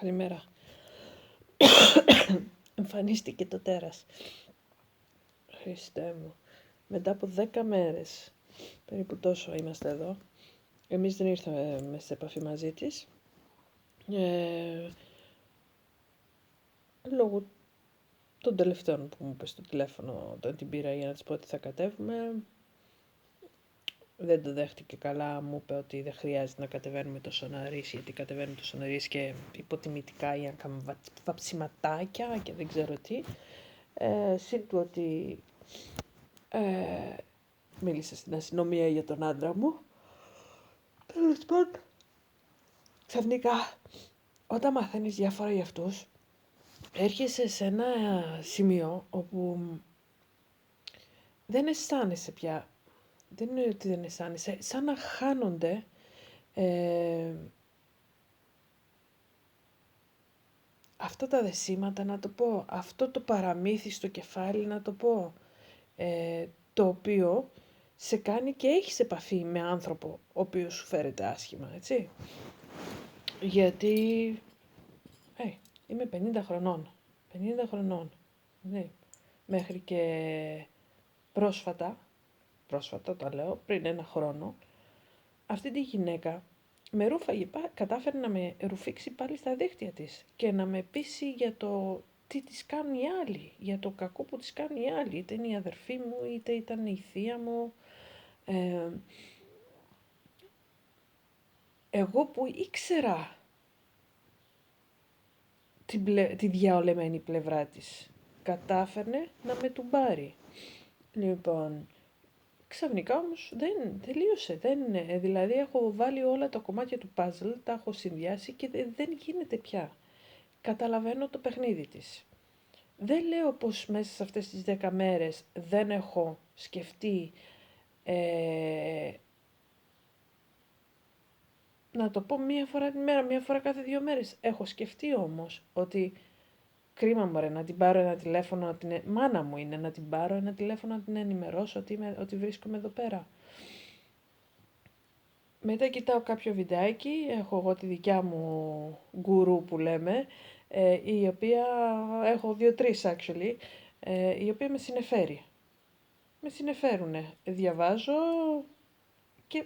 Καλημέρα. Εμφανίστηκε το τέρας. Χριστέ μου. Μετά από 10 μέρες, περίπου τόσο είμαστε εδώ. Εμείς δεν ήρθαμε σε επαφή μαζί της. Λόγω των τελευταίων που μου είπε στο τηλέφωνο όταν την πήρα για να της πω ότι θα κατέβουμε. Δεν το δέχτηκε καλά, μου είπε ότι δεν χρειάζεται να κατεβαίνουμε τόσο νωρίς, γιατί κατεβαίνουμε τόσο νωρίς και υποτιμητικά για να κάνουμε βαψιματάκια και δεν ξέρω τι. Συν του ότι μίλησα στην αστυνομία για τον άντρα μου. Τέλος πάντων, ξαφνικά, όταν μαθαίνεις διάφορα για αυτούς, έρχεσαι σε ένα σημείο όπου δεν αισθάνεσαι πια. Δεν είναι ότι δεν αισθάνεσαι, σαν να χάνονται αυτά τα δεσίματα, να το πω, αυτό το παραμύθι στο κεφάλι, να το πω, το οποίο σε κάνει και έχεις επαφή με άνθρωπο ο οποίος σου φέρεται άσχημα, έτσι. Γιατί είμαι 50 χρονών. 50 χρονών. Ναι. Μέχρι και πρόσφατα το λέω, πριν 1 χρόνο, αυτή τη γυναίκα με ρούφαγε, κατάφερε να με ρουφήξει πάλι στα δίχτυα της και να με πείσει για το τι της κάνουν οι άλλοι, για το κακό που της κάνουν οι άλλοι, είτε είναι η αδερφή μου, είτε ήταν η θεία μου. Εγώ που ήξερα τη διαολεμένη πλευρά της, κατάφερνε να με τουμπάρει. Λοιπόν, ξαφνικά όμως δεν τελείωσε, δηλαδή έχω βάλει όλα τα κομμάτια του παζλ, τα έχω συνδυάσει και δεν γίνεται πια. Καταλαβαίνω το παιχνίδι της. Δεν λέω πως μέσα σε αυτές τις 10 μέρες δεν έχω σκεφτεί, να το πω μία φορά την μέρα, μία φορά κάθε 2 μέρες. Έχω σκεφτεί όμως ότι κρίμα μωρέ να την πάρω ένα τηλέφωνο, μάνα μου είναι, να την πάρω ένα τηλέφωνο να την ενημερώσω ότι βρίσκομαι εδώ πέρα. Μετά κοιτάω κάποιο βιντεάκι, έχω εγώ τη δικιά μου γκουρού που λέμε, η οποία, έχω 2-3 actually, η οποία με συνεφέρει. Με συνεφέρουνε. Διαβάζω και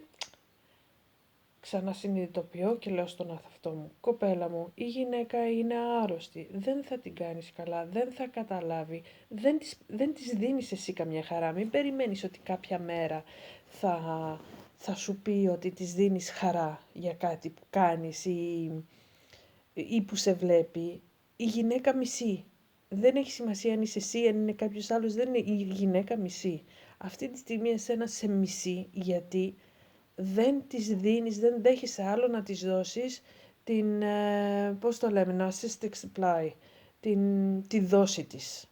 ξανασυνειδητοποιώ και λέω στον αυτό μου, κοπέλα μου, η γυναίκα είναι άρρωστη, δεν θα την κάνεις καλά, δεν θα καταλάβει, δεν της δίνεις εσύ καμιά χαρά, μην περιμένεις ότι κάποια μέρα θα σου πει ότι της δίνεις χαρά για κάτι που κάνεις ή που σε βλέπει. Η γυναίκα μισεί. Δεν έχει σημασία αν είσαι εσύ, αν είναι κάποιος άλλος, δεν είναι, η γυναίκα μισεί. Αυτή τη στιγμή εσένα σε μισεί γιατί δεν της δίνεις, δεν δέχεσαι άλλο να της δώσεις την, πώς το λέμε, narcissistic supply, τη δόση της.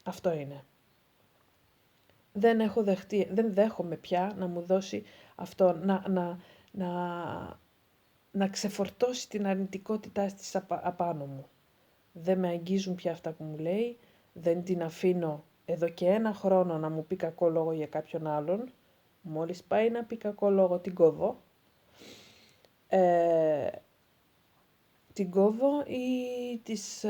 Αυτό είναι. Δεν δέχομαι πια να μου δώσει αυτό, να ξεφορτώσει την αρνητικότητά της απάνω μου. Δεν με αγγίζουν πια αυτά που μου λέει, δεν την αφήνω εδώ και 1 χρόνο να μου πει κακό λόγο για κάποιον άλλον. Μόλις πάει να πει κακό λόγο την κόβω. Την κόβω ή της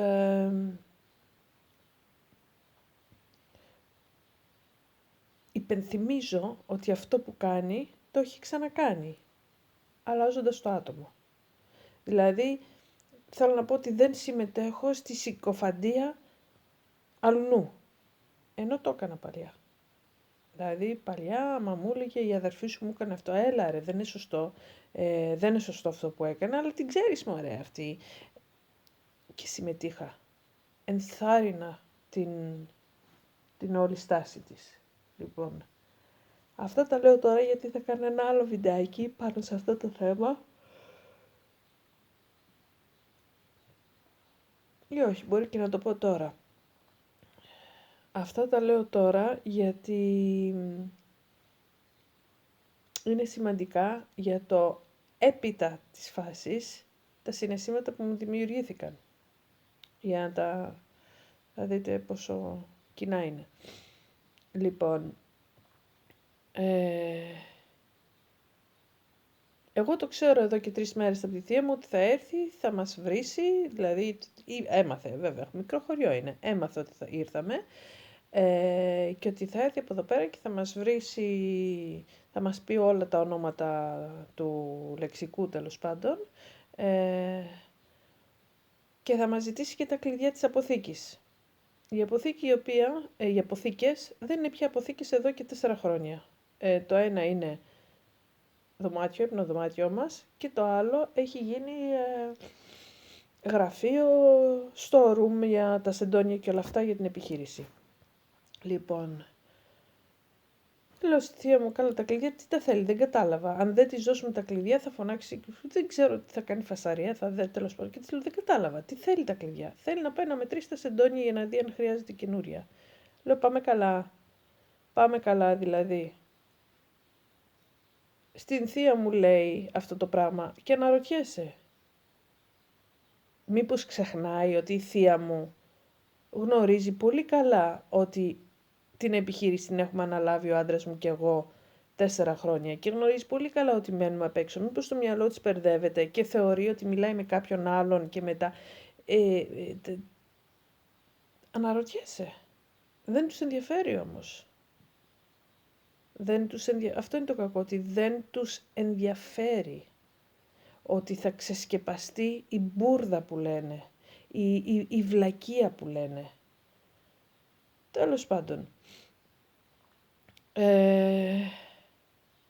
υπενθυμίζω ότι αυτό που κάνει το έχει ξανακάνει, αλλάζοντας το άτομο. Δηλαδή, θέλω να πω ότι δεν συμμετέχω στη συκοφαντία αλλού, ενώ το έκανα παλιά. Δηλαδή, παλιά, άμα μου έλεγε η αδερφή σου μου έκανε αυτό, έλα ρε, δεν είναι σωστό, δεν είναι σωστό αυτό που έκανε, αλλά την ξέρεις μωρέ αυτή. Και συμμετείχα. Ενθάρρυνα την όλη στάση της. Λοιπόν, αυτά τα λέω τώρα γιατί θα κάνω ένα άλλο βιντεάκι πάνω σε αυτό το θέμα. Ή όχι, μπορεί και να το πω τώρα. Αυτά τα λέω τώρα γιατί είναι σημαντικά για το έπειτα της φάσης, τα συναισθήματα που μου δημιουργήθηκαν. Για να θα δείτε πόσο κοινά είναι. Λοιπόν, Εγώ το ξέρω εδώ και 3 μέρες από τη θεία μου ότι θα έρθει, θα μας βρήσει, δηλαδή έμαθε βέβαια, μικρό χωριό είναι, έμαθε ότι θα ήρθαμε και ότι θα έρθει από εδώ πέρα και θα μας βρήσει, θα μας πει όλα τα ονόματα του λεξικού τέλος πάντων και θα μας ζητήσει και τα κλειδιά της αποθήκης. Η αποθήκη οι αποθήκες δεν είναι πια αποθήκες εδώ και 4 χρόνια. Το ένα είναι δωμάτιο, υπνοδωμάτιό μας και το άλλο έχει γίνει γραφείο, store room για τα σεντόνια και όλα αυτά για την επιχείρηση. Λοιπόν, λέω στη θεία μου, καλά τα κλειδιά, τι τα θέλει, δεν κατάλαβα. Αν δεν της δώσουμε τα κλειδιά θα φωνάξει, δεν ξέρω τι θα κάνει φασαρία, θα δει τέλος πάντων. Και της λέω, δεν κατάλαβα, τι θέλει τα κλειδιά. Θέλει να πάει να μετρήσει τα σεντόνια για να δει αν χρειάζεται καινούρια. Λέω, πάμε καλά δηλαδή. Στην θεία μου λέει αυτό το πράγμα και αναρωτιέσαι. Μήπως ξεχνάει ότι η θεία μου γνωρίζει πολύ καλά ότι την επιχείρηση την έχουμε αναλάβει ο άντρας μου και εγώ 4 χρόνια και γνωρίζει πολύ καλά ότι μένουμε απ' έξω. Μήπως το μυαλό της μπερδεύεται και θεωρεί ότι μιλάει με κάποιον άλλον και μετά... Αναρωτιέσαι. Δεν τους ενδιαφέρει όμως. Αυτό είναι το κακό, ότι δεν τους ενδιαφέρει. Ότι θα ξεσκεπαστεί η μπουρδα που λένε, η βλακεία που λένε. Τέλος πάντων,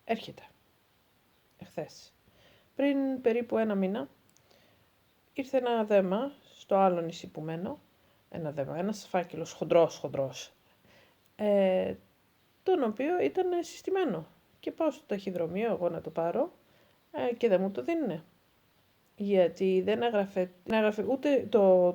έρχεται, εχθές. Πριν περίπου 1 μήνα, ήρθε ένα δέμα στο άλλο νησί που μένω, ένας φάκελος χοντρός, τον οποίο ήταν συστημένο. Και πάω στο ταχυδρομείο εγώ να το πάρω και δεν μου το δίνουνε. Γιατί δεν έγραφε ούτε το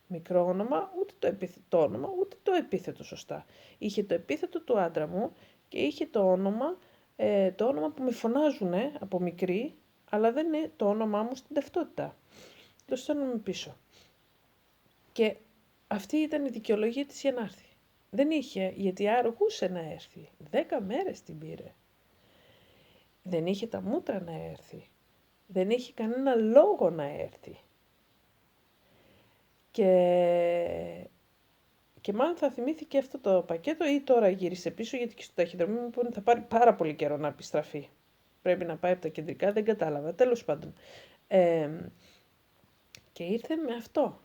μικρό όνομα, ούτε το επίθετο όνομα, ούτε το επίθετο σωστά. Είχε το επίθετο του άντρα μου και είχε το όνομα που με φωνάζουνε από μικρή, αλλά δεν είναι το όνομά μου στην ταυτότητα. Το στέλνουμε πίσω. Και αυτή ήταν η δικαιολογία της για να έρθει. Δεν είχε, γιατί αργούσε να έρθει. 10 μέρες την πήρε. Δεν είχε τα μούτρα να έρθει. Δεν είχε κανένα λόγο να έρθει. Και μάλλον θα θυμήθηκε αυτό το πακέτο ή τώρα γύρισε πίσω, γιατί και στο ταχυδρομείο μου είπαν θα πάρει πάρα πολύ καιρό να επιστραφεί. Πρέπει να πάει από τα κεντρικά, δεν κατάλαβα. Τέλος πάντων. Και ήρθε με αυτό.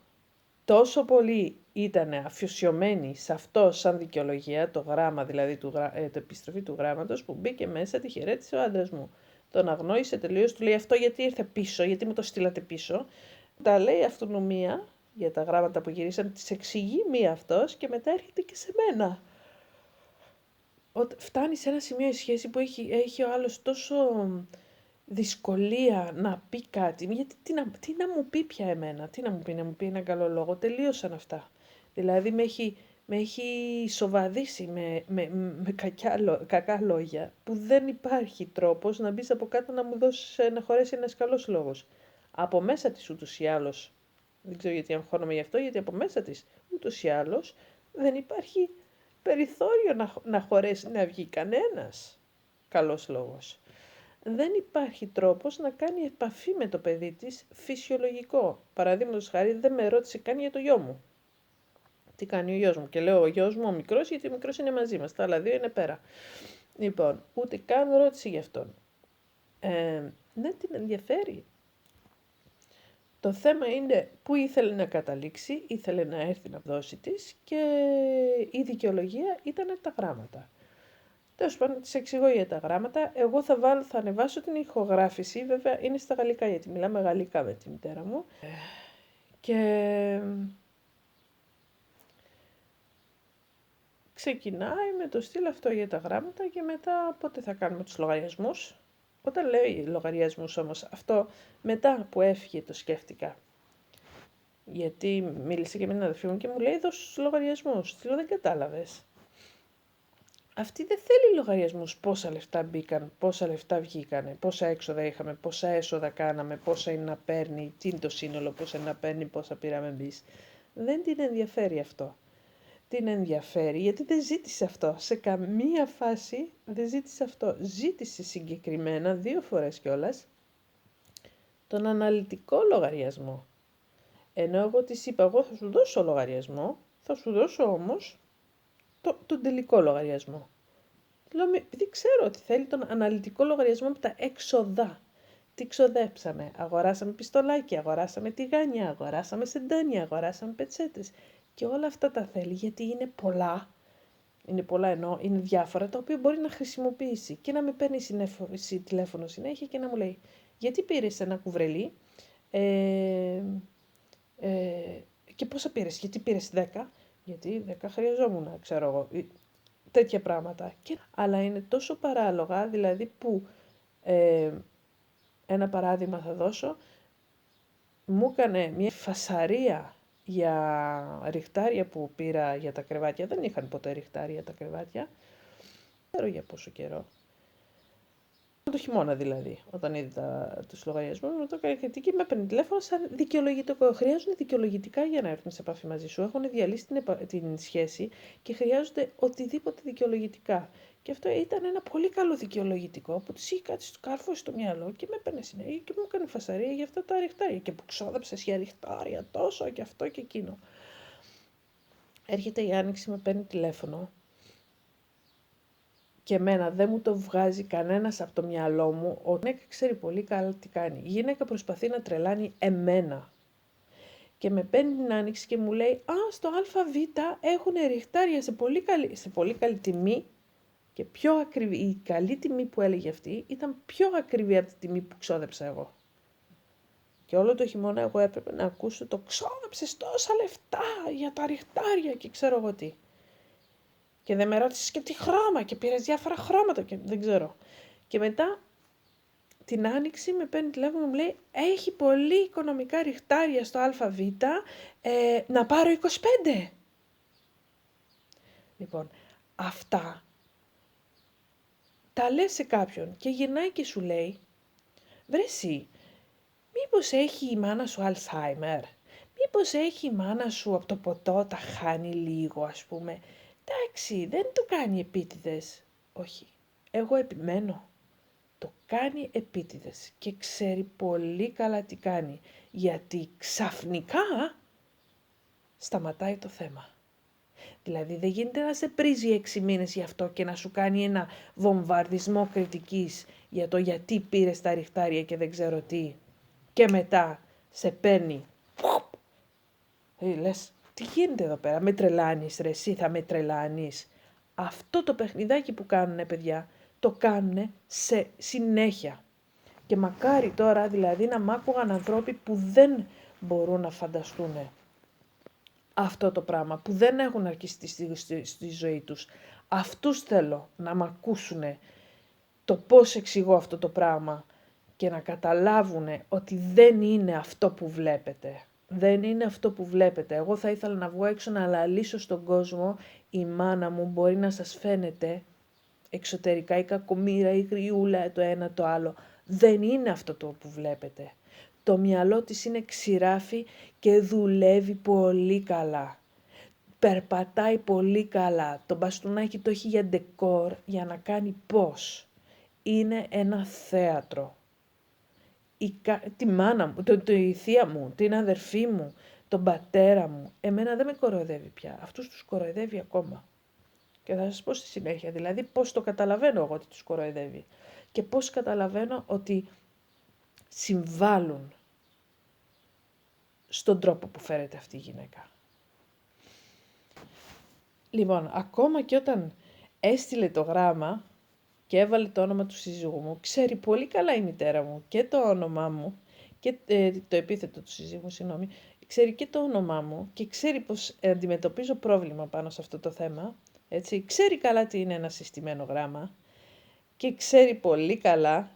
Τόσο πολύ ήταν αφιωσιωμένη σε αυτό σαν δικαιολογία, το γράμμα δηλαδή, το επιστροφή του γράμματος, που μπήκε μέσα, τη χαιρέτησε ο άντρας μου. Τον αγνόησε τελείως, του λέει αυτό γιατί ήρθε πίσω, γιατί μου το στείλατε πίσω. Τα λέει αυτονομία για τα γράμματα που γυρίσαν, τις εξηγεί μία αυτός και μετά έρχεται και σε μένα. Φτάνει σε ένα σημείο η σχέση που έχει ο άλλος τόσο δυσκολία να πει κάτι, γιατί τι να μου πει πια εμένα, να μου πει έναν καλό λόγο, τελείωσαν αυτά. Δηλαδή με έχει σοβαδίσει με κακά λόγια, που δεν υπάρχει τρόπος να μπεις από κάτω να χωρέσει ένας καλός λόγος. Από μέσα της ούτως ή άλλως, δεν ξέρω γιατί αγχώνομαι γι' αυτό, γιατί από μέσα της ούτως ή άλλως δεν υπάρχει περιθώριο να χωρέσει να βγει κανένας καλός λόγος. Δεν υπάρχει τρόπος να κάνει επαφή με το παιδί της φυσιολογικό. Παραδείγματος χάρη, δεν με ρώτησε καν για το γιο μου. Τι κάνει ο γιος μου. Και λέω ο γιος μου ο μικρός, γιατί ο μικρός είναι μαζί μας. Τα άλλα 2 είναι πέρα. Λοιπόν, ούτε καν ρώτησε γι' αυτόν. Δεν την ενδιαφέρει. Το θέμα είναι που ήθελε να καταλήξει, ήθελε να έρθει να δώσει της και η δικαιολογία ήταν τα γράμματα. Τέλος πάντων, της εξηγώ για τα γράμματα. Εγώ θα ανεβάσω την ηχογράφηση, βέβαια είναι στα γαλλικά, γιατί μιλάμε γαλλικά με τη μητέρα μου. Και ξεκινάει με το στυλ αυτό για τα γράμματα και μετά πότε θα κάνουμε τους λογαριασμούς. Όταν λέω λογαριασμούς όμως, αυτό μετά που έφυγε το σκέφτηκα. Γιατί μίλησε και με την αδερφή μου και μου λέει δώσ' τους λογαριασμούς. Της λέω δεν κατάλαβες. Αυτή δεν θέλει λογαριασμούς, πόσα λεφτά μπήκαν, πόσα λεφτά βγήκανε, πόσα έξοδα είχαμε, πόσα έσοδα κάναμε, πόσα είναι να παίρνει, τι είναι το σύνολο, πόσα είναι να παίρνει, πόσα πήραμε εμείς. Δεν την ενδιαφέρει αυτό. την ενδιαφέρει, γιατί δεν ζήτησε αυτό. Σε καμία φάση δεν ζήτησε αυτό. Ζήτησε συγκεκριμένα, 2 φορές κιόλας, τον αναλυτικό λογαριασμό. Ενώ εγώ της είπα, εγώ θα σου δώσω λογαριασμό, θα σου δώσω όμως τον τελικό λογαριασμό. Λέω, επειδή ξέρω ότι θέλει τον αναλυτικό λογαριασμό από τα έξοδα. Τι ξοδέψαμε, αγοράσαμε πιστολάκια, αγοράσαμε τηγάνια, αγοράσαμε σεντάνια, αγοράσαμε πετσέτες. Και όλα αυτά τα θέλει, γιατί είναι πολλά. Είναι πολλά εννοώ, είναι διάφορα, τα οποία μπορεί να χρησιμοποιήσει. Και να με παίρνει τηλέφωνο συνέχεια και να μου λέει, γιατί πήρες ένα κουβρελί, και πόσα πήρες, γιατί πήρες 10, γιατί 10 χρειαζόμουν, ξέρω εγώ, τέτοια πράγματα. Αλλά είναι τόσο παράλογα, δηλαδή που, ένα παράδειγμα θα δώσω, μου έκανε μια φασαρία για ριχτάρια που πήρα για τα κρεβάτια, δεν είχαν ποτέ ριχτάρια τα κρεβάτια, δεν ξέρω για πόσο καιρό. Το χειμώνα δηλαδή, όταν είδα τους λογαριασμούς, με το έκανε κριτική, με έπαιρνε τηλέφωνο σαν δικαιολογητικό. Χρειάζονται δικαιολογητικά για να έρθουν σε επαφή μαζί σου. Έχουν διαλύσει την σχέση και χρειάζονται οτιδήποτε δικαιολογητικά. Και αυτό ήταν ένα πολύ καλό δικαιολογητικό που της είχε κάτι στο κάρφο στο μυαλό και με έπαιρνε συνέχεια και μου έκανε φασαρία για αυτά τα ριχτάρια. Και που ξόδεψες για ριχτάρια τόσο και αυτό και εκείνο. Έρχεται η Άνοιξη, με παίρνει τηλέφωνο. Και εμένα δεν μου το βγάζει κανένας από το μυαλό μου, ότι η γυναίκα ξέρει πολύ καλά τι κάνει. Η γυναίκα προσπαθεί να τρελάνει εμένα. Και με παίρνει την Άνοιξη και μου λέει, στο ΑΒ έχουν ριχτάρια σε πολύ καλή τιμή και πιο ακριβή. Η καλή τιμή που έλεγε αυτή ήταν πιο ακριβή από τη τιμή που ξόδεψα εγώ. Και όλο το χειμώνα εγώ έπρεπε να ακούσω το ξόδεψες τόσα λεφτά για τα ριχτάρια και ξέρω εγώ τι. Και δεν με ρώτησες και τι χρώμα και πήρες διάφορα χρώματα και δεν ξέρω. Και μετά την Άνοιξη με παίρνει τηλέφωνο και μου λέει, έχει πολύ οικονομικά ριχτάρια στο ΑΒ, να πάρω 25. Λοιπόν, αυτά τα λες σε κάποιον και γυρνάει και σου λέει, βρε εσύ, μήπως έχει η μάνα σου Αλσάιμερ, μήπως έχει η μάνα σου από το ποτό τα χάνει λίγο, ας πούμε. Εντάξει, δεν το κάνει επίτηδες. Όχι, εγώ επιμένω. Το κάνει επίτηδες και ξέρει πολύ καλά τι κάνει, γιατί ξαφνικά σταματάει το θέμα. Δηλαδή δεν γίνεται να σε πρίζει 6 μήνες γι' αυτό και να σου κάνει ένα βομβαρδισμό κριτικής για το γιατί πήρες τα ριχτάρια και δεν ξέρω τι και μετά σε παίρνει. Λες, τι γίνεται εδώ πέρα, με τρελάνεις ρε, εσύ θα με τρελάνεις. Αυτό το παιχνιδάκι που κάνουνε παιδιά, το κάνουνε σε συνέχεια. Και μακάρι τώρα δηλαδή να μ' άκουγαν ανθρώποι που δεν μπορούν να φανταστούν αυτό το πράγμα, που δεν έχουν αρκιστεί στη ζωή τους. Αυτούς θέλω να μ' ακούσουν το πώς εξηγώ αυτό το πράγμα και να καταλάβουν ότι δεν είναι αυτό που βλέπετε. Δεν είναι αυτό που βλέπετε. Εγώ θα ήθελα να βγω έξω να λαλήσω στον κόσμο, η μάνα μου μπορεί να σας φαίνεται εξωτερικά η κακομοίρα, η γριούλα, το ένα το άλλο. Δεν είναι αυτό το που βλέπετε. Το μυαλό της είναι ξηράφι και δουλεύει πολύ καλά. Περπατάει πολύ καλά. Το μπαστούνάκι το έχει για ντεκόρ, για να κάνει πώς. Είναι ένα θέατρο. Τη μάνα μου, η θεία μου, την αδερφή μου, τον πατέρα μου. Εμένα δεν με κοροϊδεύει πια. Αυτούς τους κοροϊδεύει ακόμα. Και θα σας πω στη συνέχεια, δηλαδή πώς το καταλαβαίνω εγώ ότι τους κοροϊδεύει. Και πώς καταλαβαίνω ότι συμβάλλουν στον τρόπο που φέρεται αυτή η γυναίκα. Λοιπόν, ακόμα και όταν έστειλε το γράμμα και έβαλε το όνομα του σύζυγου μου, ξέρει πολύ καλά η μητέρα μου και το όνομά μου, και το επίθετο του σύζυγου, συγγνώμη, ξέρει και το όνομά μου και ξέρει πως αντιμετωπίζω πρόβλημα πάνω σε αυτό το θέμα, έτσι, ξέρει καλά τι είναι ένα συστημένο γράμμα και ξέρει πολύ καλά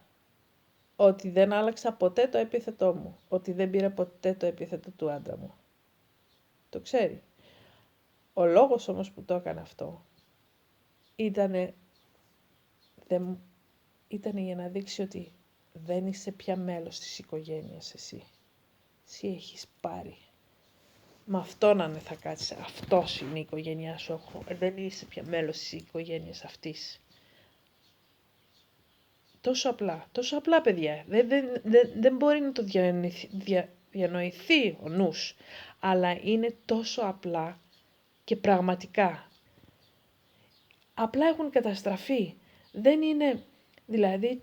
ότι δεν άλλαξα ποτέ το επίθετό μου, ότι δεν πήρα ποτέ το επίθετο του άντρα μου. Το ξέρει. Ο λόγος όμως που το έκανε αυτό ήτανε για να δείξει ότι δεν είσαι πια μέλος της οικογένειας εσύ. Εσύ έχεις πάρει Με αυτόν αν θα κάτσεις, αυτός είναι η οικογένειά σου, δεν είσαι πια μέλος της οικογένειας αυτής. Τόσο απλά παιδιά, δεν μπορεί να το διανοηθεί ο νους, αλλά είναι τόσο απλά και πραγματικά. Απλά έχουν καταστραφεί, δεν είναι, δηλαδή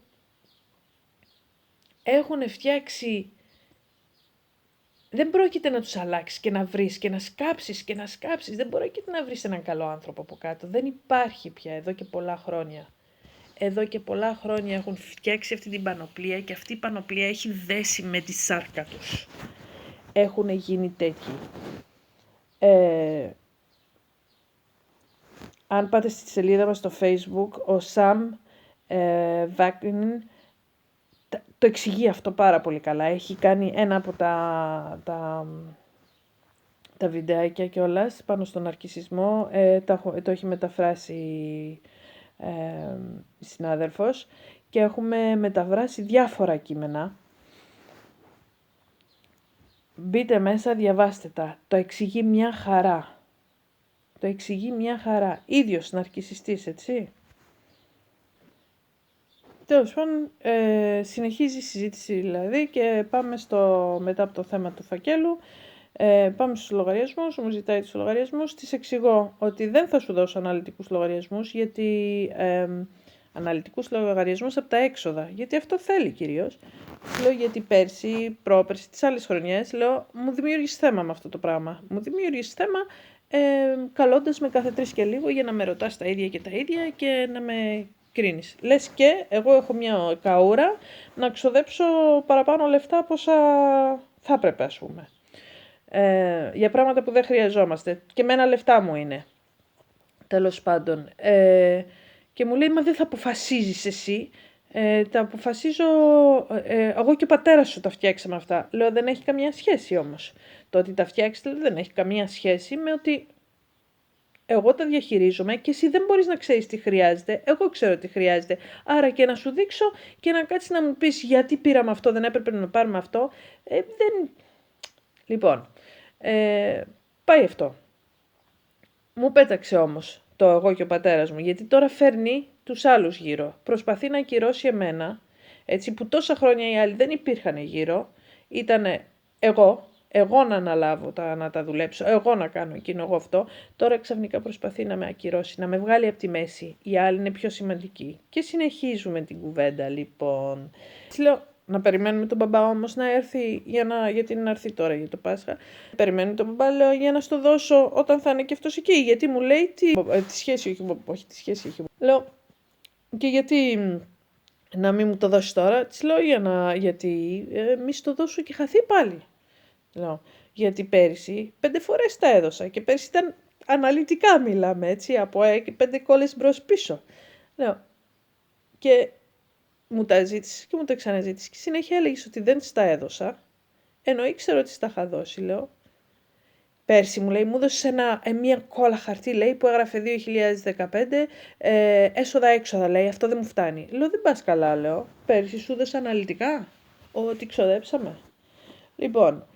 έχουν φτιάξει. Δεν πρόκειται να τους αλλάξεις και να βρεις και να σκάψεις και να σκάψεις. Δεν πρόκειται να βρεις έναν καλό άνθρωπο από κάτω. Δεν υπάρχει πια εδώ και πολλά χρόνια. Εδώ και πολλά χρόνια έχουν φτιάξει αυτή την πανοπλία και αυτή η πανοπλία έχει δέσει με τη σάρκα τους. Έχουν γίνει τέτοιοι. Αν πάτε στη σελίδα μας στο Facebook, ο Sam Vaknin το εξηγεί αυτό πάρα πολύ καλά. Έχει κάνει ένα από τα βιντεάκια κιόλας πάνω στον ναρκισσισμό. Το έχει μεταφράσει η συνάδελφος και έχουμε μεταφράσει διάφορα κείμενα. Μπείτε μέσα, διαβάστε τα. Το εξηγεί μια χαρά. Ίδιος ναρκισσιστής, έτσι. Τέλος πάντων, συνεχίζει η συζήτηση δηλαδή και πάμε μετά από το θέμα του φακέλου, πάμε στους λογαριασμούς, μου ζητάει τους λογαριασμούς, της εξηγώ ότι δεν θα σου δώσω αναλυτικούς λογαριασμούς, αναλυτικούς λογαριασμούς από τα έξοδα, γιατί αυτό θέλει κυρίως. Λέω γιατί πέρσι, πρόπερσι, τις άλλες χρονιές, λέω μου δημιούργησε θέμα με αυτό το πράγμα. Μου δημιούργησε θέμα καλώντας με κάθε 3 και λίγο για να με ρωτάς τα ίδια και τα ίδια και να με κρίνεις. Λες και εγώ έχω μια καούρα να ξοδέψω παραπάνω λεφτά από όσα θα έπρεπε, ας πούμε. Για πράγματα που δεν χρειαζόμαστε. Και μένα λεφτά μου είναι. Τέλος πάντων. Και μου λέει, μα δεν θα αποφασίζεις εσύ. Τα αποφασίζω, εγώ και ο πατέρας σου τα φτιάξαμε αυτά. Λέω, δεν έχει καμία σχέση όμως. Το ότι τα φτιάξετε δεν έχει καμία σχέση με ότι εγώ τα διαχειρίζομαι και εσύ δεν μπορείς να ξέρεις τι χρειάζεται. Εγώ ξέρω τι χρειάζεται. Άρα και να σου δείξω και να κάτσεις να μου πεις γιατί πήραμε αυτό, δεν έπρεπε να πάρουμε αυτό. Λοιπόν, πάει αυτό. Μου πέταξε όμως το εγώ και ο πατέρας μου, γιατί τώρα φέρνει τους άλλους γύρω. Προσπαθεί να ακυρώσει εμένα, έτσι που τόσα χρόνια οι άλλοι δεν υπήρχαν γύρω. Ήτανε εγώ να αναλάβω, να τα δουλέψω, εγώ να κάνω εκείνο, εγώ αυτό. Τώρα ξαφνικά προσπαθεί να με ακυρώσει, να με βγάλει από τη μέση. Οι άλλοι είναι πιο σημαντικοί. Και συνεχίζουμε την κουβέντα, λοιπόν. Λέω, να περιμένουμε τον μπαμπά όμως να έρθει, γιατί να έρθει τώρα για το Πάσχα. Περιμένουμε τον μπαμπά, λέω, για να στο δώσω όταν θα είναι και αυτός εκεί. Γιατί μου λέει τη σχέση έχει. Λέω, και γιατί να μην μου το δώσει τώρα. Της λέω, γιατί μη στο δώσω και χαθεί πάλι. Λέω, γιατί πέρυσι 5 φορές τα έδωσα και πέρυσι ήταν αναλυτικά μιλάμε, έτσι, από 5 κόλλες μπρος πίσω. Λέω, και μου τα ζήτησε και μου τα ξαναζήτησε και συνέχεια έλεγες ότι δεν της τα έδωσα, ενώ ήξερα ότι της τα είχα δώσει, λέω. Πέρσι μου λέει, μου έδωσες μια κόλλα χαρτί, λέει, που έγραφε 2015, έσοδα-έξοδα, λέει, αυτό δεν μου φτάνει. Λέω, δεν πας καλά, λέω, πέρσι σου έδωσα αναλυτικά, ότι ξοδέψαμε. Λοιπόν,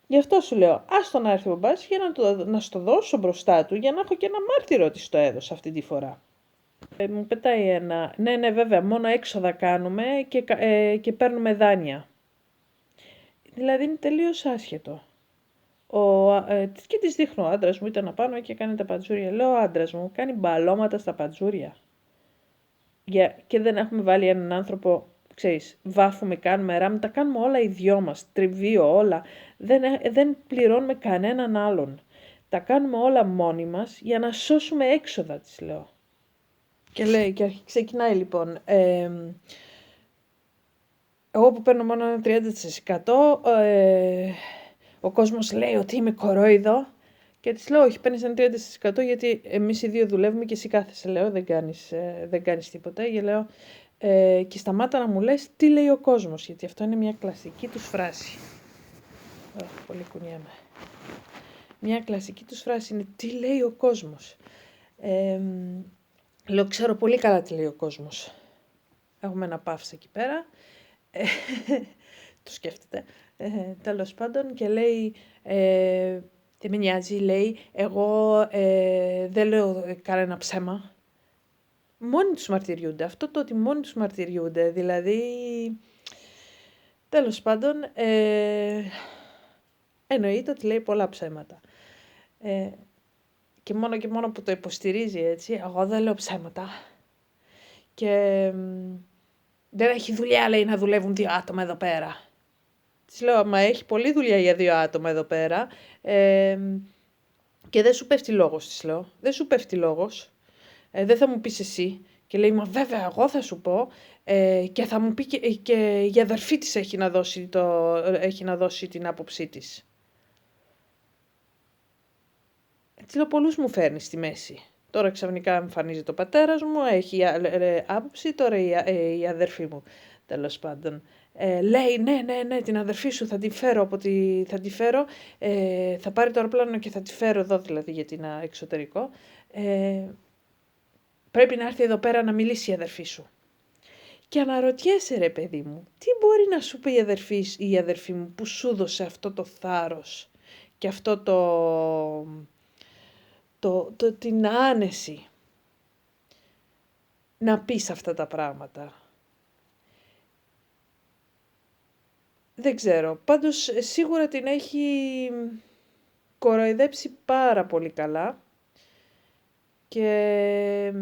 γι' αυτό σου λέω, άστο να έρθει ο μπαμπάς για να στο δώσω μπροστά του, για να έχω και ένα μάρτυρο ότι στο έδωσα αυτή τη φορά. Μου πετάει ένα, ναι βέβαια, μόνο έξοδα κάνουμε και παίρνουμε δάνεια. Δηλαδή είναι τελείως άσχετο. Και της δείχνω, ο άντρας μου ήταν απάνω και κάνει τα πατζούρια. Λέω, ο άντρας μου κάνει μπαλώματα στα πατζούρια. Και δεν έχουμε βάλει έναν άνθρωπο, ξέρεις, βάφουμε, κάνουμε ράμ, τα κάνουμε όλα οι δυο μας, τριβείο όλα. Δεν πληρώνουμε κανέναν άλλον. Τα κάνουμε όλα μόνοι μας για να σώσουμε έξοδα, της λέω. Και λέει, και ξεκινάει λοιπόν, εγώ που παίρνω μόνο ένα 30%, ο κόσμος λέει ότι είμαι κορόιδο και της λέω, όχι, παίρνεις ένα 30% γιατί εμείς οι δύο δουλεύουμε και εσύ κάθεσαι, λέω, δεν κάνεις τίποτα. Και λέω, και σταμάτα να μου λες τι λέει ο κόσμος, γιατί αυτό είναι μια κλασική τους φράση. Πολύ κουνιέμαι. Μια κλασική τους φράση είναι τι λέει ο κόσμος. Λέω, ξέρω πολύ καλά τι λέει ο κόσμος. Έχουμε ένα παύς εκεί πέρα. Το σκέφτεται. Τέλος πάντων και λέει, δεν με νοιάζει, λέει, εγώ δεν λέω κανένα ψέμα. Μόνοι τους μαρτυριούνται. Αυτό το ότι μόνοι τους μαρτυριούνται, δηλαδή, τέλος πάντων, εννοείται ότι λέει πολλά ψέματα. Και μόνο που το υποστηρίζει έτσι, εγώ δεν λέω ψέματα. Και δεν έχει δουλειά, λέει, να δουλεύουν 2 άτομα εδώ πέρα. Της λέω, μα έχει πολλή δουλειά για 2 άτομα εδώ πέρα. Και δεν σου πέφτει λόγος, της λέω. Δεν σου πέφτει λόγος. Δεν θα μου πεις εσύ. Και λέει, μα βέβαια, εγώ θα σου πω. Και θα μου πει και η αδερφή της έχει να δώσει την άποψή της. Της λέω, πολλούς μου φέρνει στη μέση. Τώρα ξαφνικά εμφανίζεται ο πατέρας μου, έχει άποψη, τώρα η αδερφή μου, τέλος πάντων. Λέει, ναι, την αδερφή σου θα την φέρω, θα πάρει το αεροπλάνο και θα τη φέρω εδώ, δηλαδή, γιατί είναι εξωτερικό. Πρέπει να έρθει εδώ πέρα να μιλήσει η αδερφή σου. Και αναρωτιέσαι, ρε παιδί μου, τι μπορεί να σου πει η αδερφή μου που σου δώσε αυτό το θάρρος και αυτό την άνεση να πεις αυτά τα πράγματα. Δεν ξέρω, πάντως σίγουρα την έχει κοροϊδέψει πάρα πολύ καλά και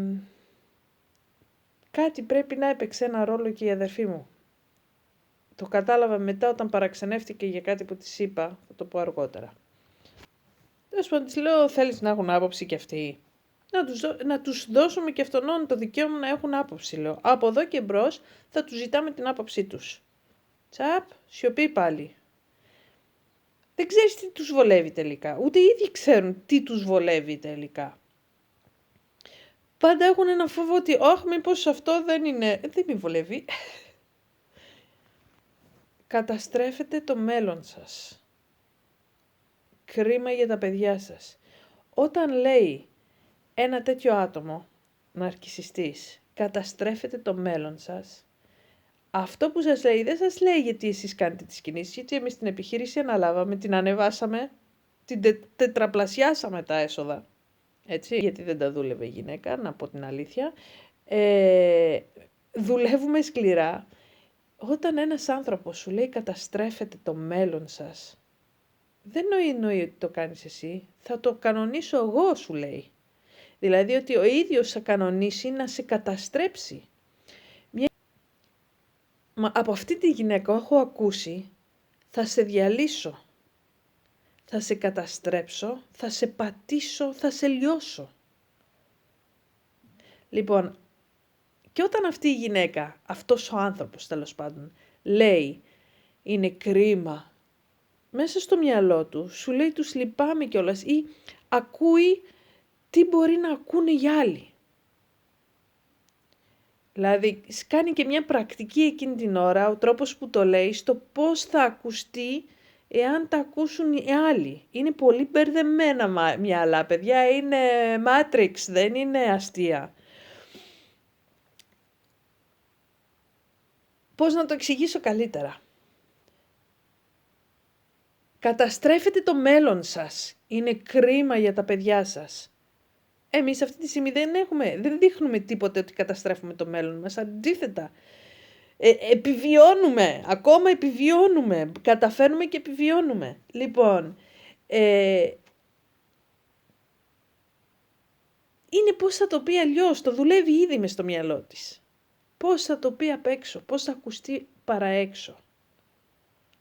κάτι πρέπει να έπαιξε ένα ρόλο και η αδερφή μου. Το κατάλαβα μετά όταν παραξενεύτηκε για κάτι που της είπα, θα το πω αργότερα. Τέλος πάντων, της λέω, θέλεις να έχουν άποψη κι αυτοί. Να τους δώσουμε και αυτόν το δικαίωμα να έχουν άποψη, λέω. Από εδώ και μπρος θα τους ζητάμε την άποψή τους. Τσαπ, σιωπή πάλι. Δεν ξέρεις τι τους βολεύει τελικά. Ούτε οι ίδιοι ξέρουν τι τους βολεύει τελικά. Πάντα έχουν ένα φόβο ότι, όχι, μήπως αυτό δεν με βολεύει. Καταστρέφετε το μέλλον σας. Κρίμα για τα παιδιά σας. Όταν λέει ένα τέτοιο άτομο, ναρκισσιστής, καταστρέφετε το μέλλον σας, αυτό που σας λέει δεν σας λέει γιατί εσείς κάνετε τις κινήσεις, γιατί εμείς την επιχείρηση αναλάβαμε, την ανεβάσαμε, την τετραπλασιάσαμε τα έσοδα, έτσι, γιατί δεν τα δούλευε η γυναίκα, να πω την αλήθεια. Δουλεύουμε σκληρά. Όταν ένας άνθρωπος σου λέει καταστρέφετε το μέλλον σας, δεν εννοεί ότι το κάνεις εσύ, θα το κανονίσω εγώ, σου λέει. Δηλαδή ότι ο ίδιος θα κανονίσει να σε καταστρέψει. Μα από αυτή τη γυναίκα έχω ακούσει, θα σε διαλύσω, θα σε καταστρέψω, θα σε πατήσω, θα σε λιώσω. Λοιπόν, και όταν αυτή η γυναίκα, αυτός ο άνθρωπος τέλος πάντων, λέει είναι κρίμα, μέσα στο μυαλό του σου λέει τους λυπάμαι κιόλας ή ακούει τι μπορεί να ακούνε οι άλλοι. Δηλαδή, κάνει και μια πρακτική εκείνη την ώρα, ο τρόπος που το λέει, στο πώς θα ακουστεί εάν τα ακούσουν οι άλλοι. Είναι πολύ μπερδεμένα μυαλά, παιδιά, είναι Matrix, δεν είναι αστεία. Πώς να το εξηγήσω καλύτερα. Καταστρέφετε το μέλλον σας. Είναι κρίμα για τα παιδιά σας. Εμείς αυτή τη στιγμή δεν δείχνουμε τίποτε ότι καταστρέφουμε το μέλλον μας. Αντίθετα, επιβιώνουμε. Ακόμα επιβιώνουμε. Καταφέρνουμε και επιβιώνουμε. Λοιπόν, είναι πώς θα το πει αλλιώς. Το δουλεύει ήδη μες στο μυαλό της. Πώς θα το πει απ' έξω. Πώς θα ακουστεί παραέξω.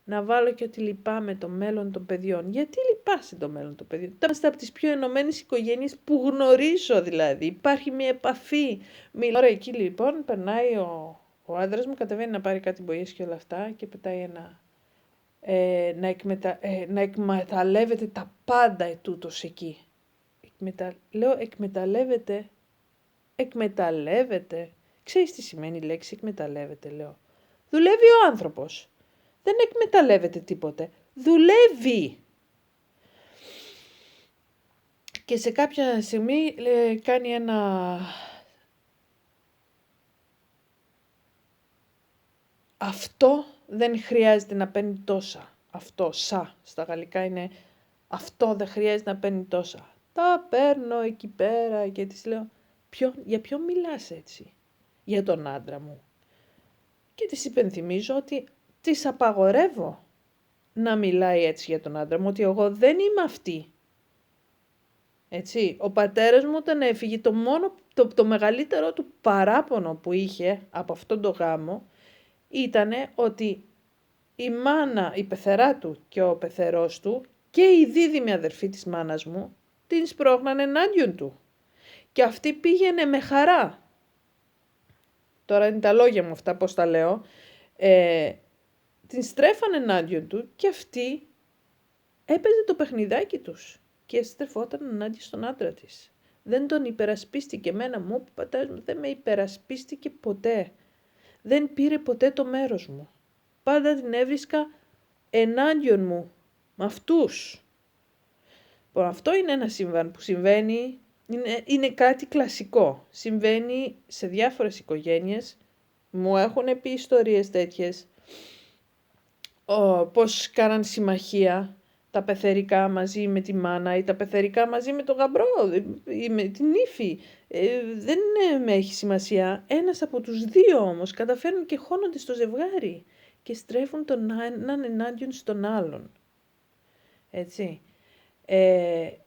Να βάλω και ότι λυπάμαι το μέλλον των παιδιών. Γιατί λυπάσαι το μέλλον των παιδιών? Είμαστε από τις πιο ενωμένες οικογένειες που γνωρίζω δηλαδή. Υπάρχει μια επαφή. Τώρα εκεί λοιπόν περνάει ο άντρας μου, κατεβαίνει να πάρει κάτι μποίες και όλα αυτά και πετάει να εκμεταλλεύεται τα πάντα ετούτος εκεί. Λέω εκμεταλλεύεται. Ξέρεις τι σημαίνει η λέξη εκμεταλλεύεται, λέω. Δουλεύει ο άνθρωπος. Δεν εκμεταλλεύεται τίποτε. Δουλεύει. Και σε κάποια στιγμή κάνει ένα... Αυτό δεν χρειάζεται να παίρνει τόσα. αυτό, στα γαλλικά είναι αυτό, δεν χρειάζεται να παίρνει τόσα. Τα παίρνω εκεί πέρα και της λέω, για ποιον μιλάς έτσι, για τον άντρα μου. Και της υπενθυμίζω ότι της απαγορεύω να μιλάει έτσι για τον άντρα μου, ότι εγώ δεν είμαι αυτή. Έτσι, ο πατέρας μου όταν έφυγε, το μεγαλύτερο του παράπονο που είχε από αυτόν τον γάμο ήτανε ότι η μάνα, η πεθερά του και ο πεθερός του και η δίδυμη αδερφή της μάνας μου την σπρώχνανε ενάντιον του. Και αυτή πήγαινε με χαρά. Τώρα είναι τα λόγια μου αυτά, πώς τα λέω. Την στρέφανε ενάντιον του και αυτή έπαιζε το παιχνιδάκι τους και στρεφόταν ενάντια στον άντρα της. Δεν τον υπερασπίστηκε. Εμένα μου, ο πατέρας μου δεν με υπερασπίστηκε ποτέ. Δεν πήρε ποτέ το μέρος μου. Πάντα την έβρισκα ενάντιον μου, με αυτούς. Αυτό είναι ένα σύμβαν που συμβαίνει, είναι κάτι κλασικό. Συμβαίνει σε διάφορες οικογένειες. Μου έχουν πει ιστορίες τέτοιες. Πώς κάναν συμμαχία τα πεθερικά μαζί με τη μάνα ή τα πεθερικά μαζί με τον γαμπρό ή με την ύφη. Δεν έχει σημασία. Ένας από τους δύο όμως καταφέρνουν και χώνονται στο ζευγάρι και στρέφουν τον έναν ενάντιον στον άλλον. Έτσι.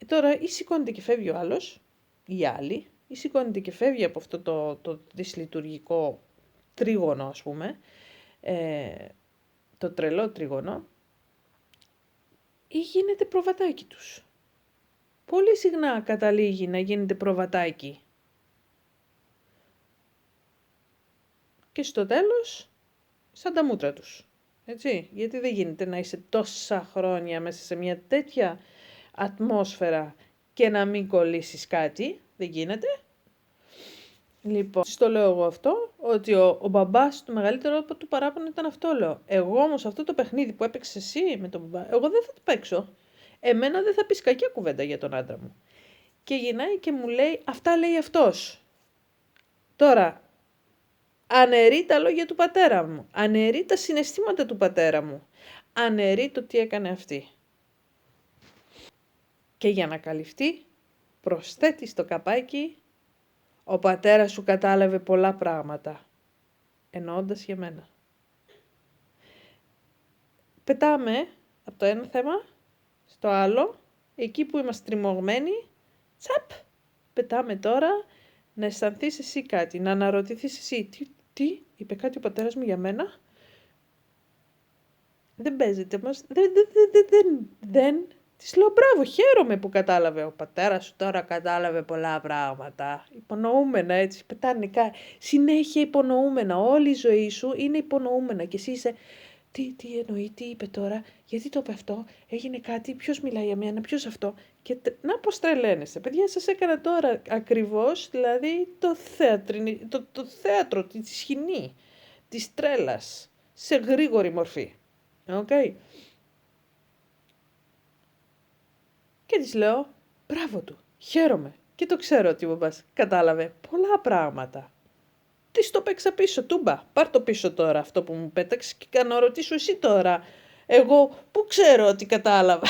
Τώρα ή σηκώνεται και φεύγει ο άλλος, η άλλη, ή σηκώνεται και φεύγει από αυτό το δυσλειτουργικό τρίγωνο, ας πούμε, το τρελό τρίγωνο, ή γίνεται προβατάκι τους. Πολύ συχνά καταλήγει να γίνεται προβατάκι. Και στο τέλος, σαν τα μούτρα τους. Έτσι, γιατί δεν γίνεται να είσαι τόσα χρόνια μέσα σε μια τέτοια ατμόσφαιρα και να μην κολλήσεις κάτι. Δεν γίνεται. Λοιπόν, στο λέω εγώ αυτό, ότι ο μπαμπάς του μεγαλύτερο του παράπονο ήταν αυτό, λέω. Εγώ όμως αυτό το παιχνίδι που έπαιξες εσύ με τον μπαμπά, εγώ δεν θα το παίξω. Εμένα δεν θα πεις κακιά κουβέντα για τον άντρα μου. Και γυρνάει και μου λέει, αυτά λέει αυτός. Τώρα, αναιρεί τα λόγια του πατέρα μου, αναιρεί τα συναισθήματα του πατέρα μου, αναιρεί το τι έκανε αυτή. Και για να καλυφθεί, προσθέτει στο καπάκι, ο πατέρας σου κατάλαβε πολλά πράγματα, εννοώντας για μένα. Πετάμε από το ένα θέμα στο άλλο, εκεί που είμαστε τριμωγμένοι, τσαπ, πετάμε τώρα να αισθανθείς εσύ κάτι, να αναρωτηθείς εσύ, τι είπε κάτι ο πατέρας μου για μένα. Δεν παίζεται όμως, δεν. Της λέω μπράβο, χαίρομαι που κατάλαβε. Ο πατέρας σου τώρα κατάλαβε πολλά πράγματα. Υπονοούμενα έτσι, πετάνε συνέχεια υπονοούμενα. Όλη η ζωή σου είναι υπονοούμενα και εσύ είσαι, τι εννοεί, τι είπε τώρα, γιατί το είπε αυτό, έγινε κάτι, ποιος μιλάει για μένα, ποιος αυτό. Και να πως τρελαίνεσαι. Παιδιά, σας έκανα τώρα ακριβώς, δηλαδή το θέατρο, τη σκηνή της τρέλας, σε γρήγορη μορφή. Okay. Και της λέω, μπράβο του, χαίρομαι. Και το ξέρω ότι ο μπαμπάς κατάλαβε πολλά πράγματα. Της το παίξα πίσω, τούμπα, πάρ' το πίσω τώρα αυτό που μου πέταξε και να ρωτήσω εσύ τώρα. Εγώ που ξέρω ότι κατάλαβα,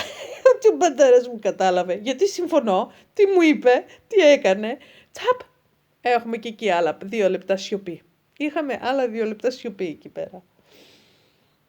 ότι ο πατέρας μου κατάλαβε, γιατί συμφωνώ, τι μου είπε, τι έκανε. Τσαπ, έχουμε και εκεί άλλα 2 λεπτά σιωπή. Είχαμε άλλα 2 λεπτά σιωπή εκεί πέρα.